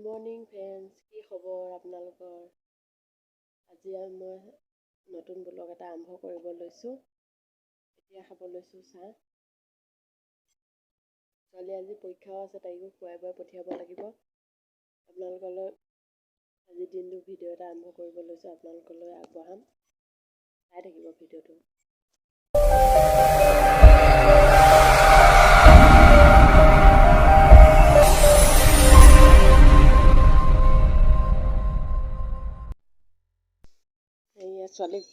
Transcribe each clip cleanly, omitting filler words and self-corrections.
Morning friends, কি খবৰ আপোনালোকৰ? আজি মই নতুন ব্লগ এটা আৰম্ভ কৰিব লৈছোঁ। এতিয়া খাব লৈছোঁ চাহ। ছোৱালী আজি পৰীক্ষাও আছে, তাইকো খুৱাই বুৱাই পঠিয়াব লাগিব। আপোনালোকলৈ আজি দিনটো ভিডিঅ' এটা আৰম্ভ কৰিব লৈছোঁ, আপোনালোকলৈ আগবঢ়াম। চাই থাকিব ভিডিঅ'টো। ছোৱালীক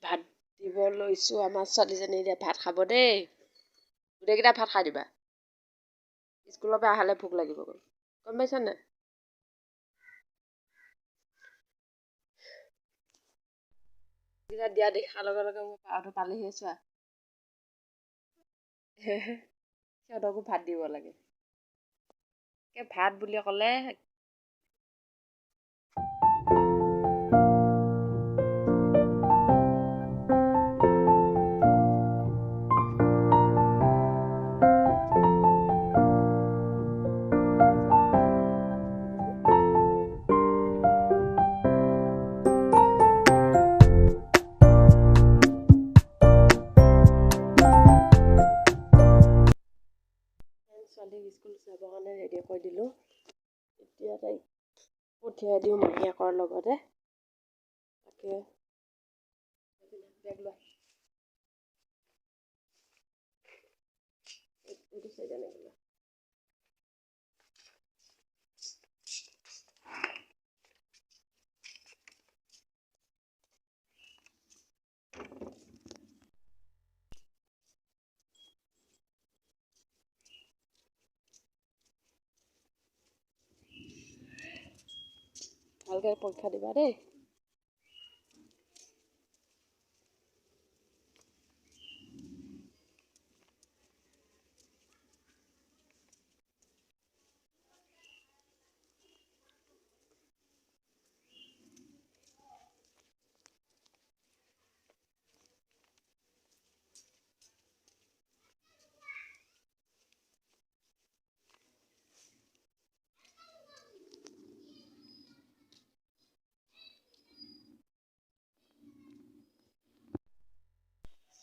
ভাত দিব লৈছোঁ। আমাৰ ছোৱালীজনী এতিয়া ভাত খাব দেই। গোটেইকেইটা ভাত খাই দিবা, স্কুলৰ পৰা অহালৈ ভোক লাগিব, গম পাইছা নাই? এইকেইটা দিয়া দেখাৰ লগে লগে মোৰ পাৰটো পালেহি চোৱা। সিহঁতকো ভাত দিব লাগে। ভাত বুলি ক'লে ছোৱালীক স্কুল যাবৰ কাৰণে ৰেডি কৰি দিলোঁ। এতিয়া তাইক পঠিয়াই দিওঁ মাহীয়েকৰ লগতে। তাকে বেগ লোৱা, এইটো চাইডে লাগি লোৱা। ভালকৈ পৰীক্ষা দিবা দেই।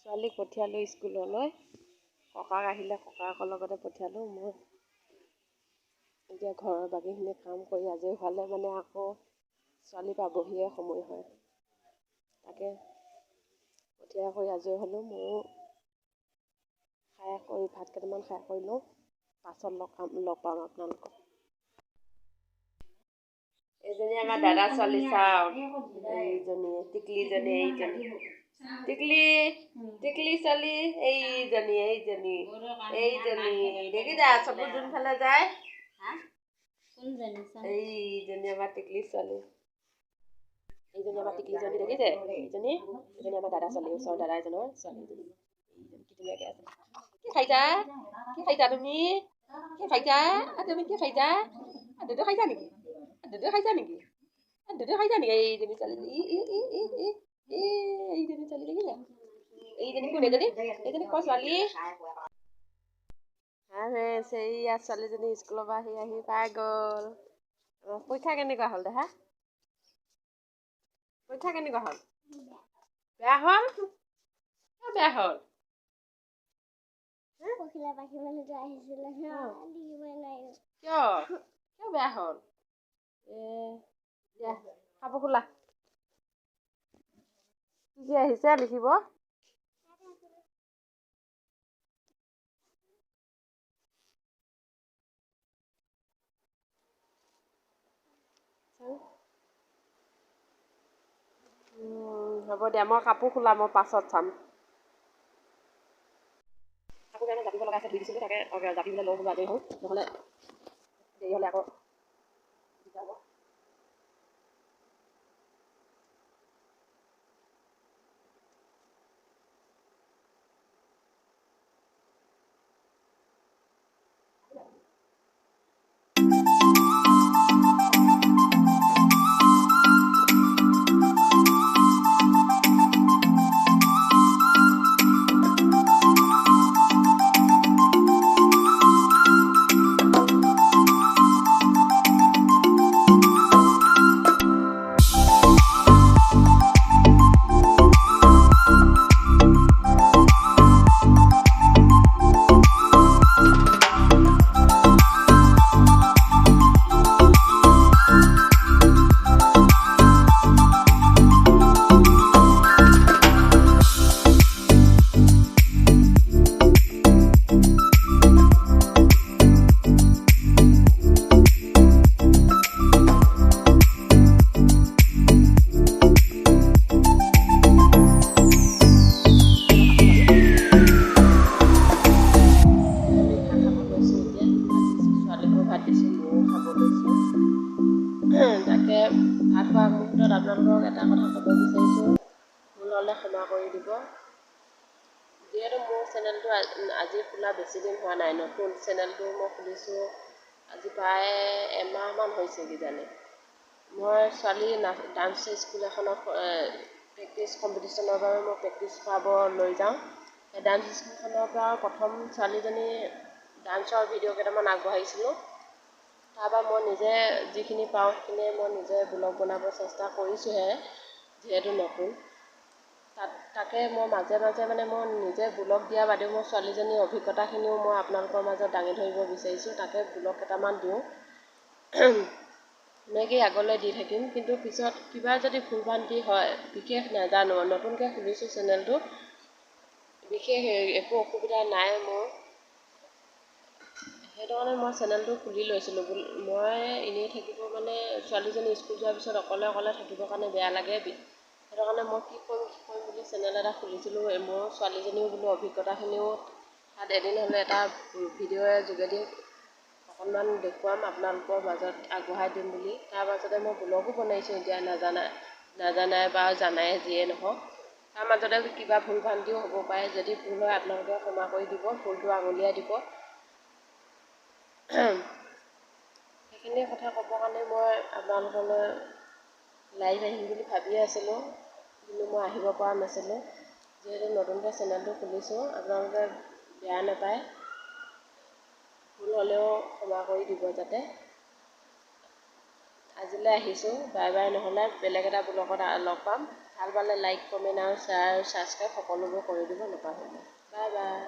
ছোৱালীক পঠিয়ালোঁ স্কুললৈ। ককাক আহিলে ককাকৰ লগতে পঠিয়ালোঁ। মই এতিয়া ঘৰৰ বাকীখিনি কাম কৰি আজৰি হোৱালে মানে আকৌ ছোৱালী পাবহিয়ে সময় হয়। তাকে পঠিয়াই কৰি আজৰি হ'লোঁ। ময়ো খাই কৰি ভাত কেইটামান খাই কৰি লওঁ, পাছত লগ পাম আপোনালোকক। এইজনী আমাৰ দাদা ছোৱালী চাওক, এইজনী টিকলিজনী, এইজনী টিকলি ছোৱালী, এইজনী দেখিছা চকু যোনফালে যায়। এইজনী আমাৰ টিকলি ছোৱালী, এইজনী আমাৰ টিকলিজনী দেখিছে? এইজনী আমাৰ দাদা ছোৱালী, ওচৰৰ দাদা এজনৰ ছোৱালীজনী। কি ধুনীয়াকৈ আছে। কি খাইছা? কি খাইছা তুমি? কি খাইছা? তুমি কি খাইছা? দুধু খাইছা নেকি? দুধু খাইছা নেকি? দুধু খাইছা নেকি? এইজনী ছোৱালী, এইজনী ছোৱালী দেখিছা? এইজনী কোন? এইজনী কৰ ছোৱালী? এইয়া ছোৱালীজনী স্কুলৰ পৰা আহি পাই গ'ল। পৰীক্ষা কেনেকুৱা হ'ল দেহা? পৰীক্ষা কেনেকুৱা হ'ল? বেয়া হ'ল? কিয় বেয়া হ'ল? কিয় বেয়া হ'ল? দিয়া কাপোৰ খোলা। কি আহিছে লিখিব? হ'ব দিয়া, মই কাপোৰ খোলা মই পাছত চাম। কাপোৰ কাৰণে জাপিব লগা আছে, ধুই দিছিলোঁ। তাকে জাপি পেলাই লৈ বোলো আজৰি হওঁ, নহ'লে দেৰি হ'লে আকৌ দিগদাৰ হ'ব। কোৱা মুহূৰ্তত আপোনালোকক এটা কথা ক'ব বিচাৰিছোঁ, ভুল হ'লে ক্ষমা কৰি দিব। যিহেতু মোৰ চেনেলটো আজি খোলা বেছি দিন হোৱা নাই, নতুন চেনেলটো মই খুলিছোঁ আজি প্ৰায় এমাহমান হৈছে কিজানি। মই ছোৱালী ডান্স স্কুল এখনত প্ৰেক্টিছ কম্পিটিশ্যনৰ বাবে মই প্ৰেক্টিছ কৰাব লৈ যাওঁ। সেই ডান্স স্কুলখনৰ পৰা প্ৰথম ছোৱালীজনী ডান্সৰ ভিডিঅ' কেইটামান আগবঢ়াইছিলোঁ। তাৰপৰা মই নিজে যিখিনি পাওঁ সেইখিনিয়ে মই নিজে ব্লগ বনাব চেষ্টা কৰিছোঁহে, যিহেতু নতুন। তাকে মই মাজে মাজে মানে মই নিজে ব্লগ দিয়া বাদেও মই ছোৱালীজনীৰ অভিজ্ঞতাখিনিও মই আপোনালোকৰ মাজত দাঙি ধৰিব বিচাৰিছোঁ। তাকে ব্লগ কেইটামান দিওঁ, এনেকৈয়ে আগলৈ দি থাকিম। কিন্তু পিছত কিবা যদি ভুল ভ্ৰান্তি হয়, বিশেষ নাজানো, নতুনকৈ খুলিছোঁ চেনেলটো, বিশেষ একো অসুবিধা নাই মোৰ। সেইটো কাৰণে মই চেনেলটো খুলি লৈছিলোঁ। মই এনেই থাকিব মানে ছোৱালীজনী স্কুল যোৱাৰ পিছত অকলে অকলে থাকিবৰ কাৰণে বেয়া লাগে। সেইটো কাৰণে মই কি কৰিম বুলি চেনেল এটা খুলিছিলোঁ। মোৰ ছোৱালীজনীও বোলো অভিজ্ঞতাখিনিও তাত এদিন হ'লে এটা ভিডিঅ'ৰ যোগেদি অকণমান দেখুৱাম, আপোনালোকৰ মাজত আগবঢ়াই দিম বুলি। তাৰ মাজতে মই ব্লগো বনাইছোঁ এতিয়া, নাজানাই বা জানাই যিয়ে নহওক। তাৰ মাজতে কিবা ভুল ভ্ৰান্তিও হ'ব পাৰে, যদি ভুল হয় আপোনালোকে ক্ষমা কৰি দিব, ভুলটো আঙুলিয়াই দিব। সেইখিনি কথা ক'বৰ কাৰণে মই আপোনালোকলৈ লাইভ আহিম বুলি ভাবি আছিলোঁ, কিন্তু মই আহিব পৰা নাছিলোঁ। যিহেতু নতুনকৈ চেনেলটো খুলিছোঁ, আপোনালোকে বেয়া নাপায়, ভুল হ'লেও ক্ষমা কৰি দিব যাতে। আজিলৈ আহিছোঁ, বাই বাই। নহ'লে বেলেগ এটা ব্লগত লগ পাম। ভাল পালে লাইক, কমেণ্ট আৰু শ্বেয়াৰ আৰু ছাবস্ক্ৰাইব সকলোবোৰ কৰি দিব নাপাহৰিব। Bye bye.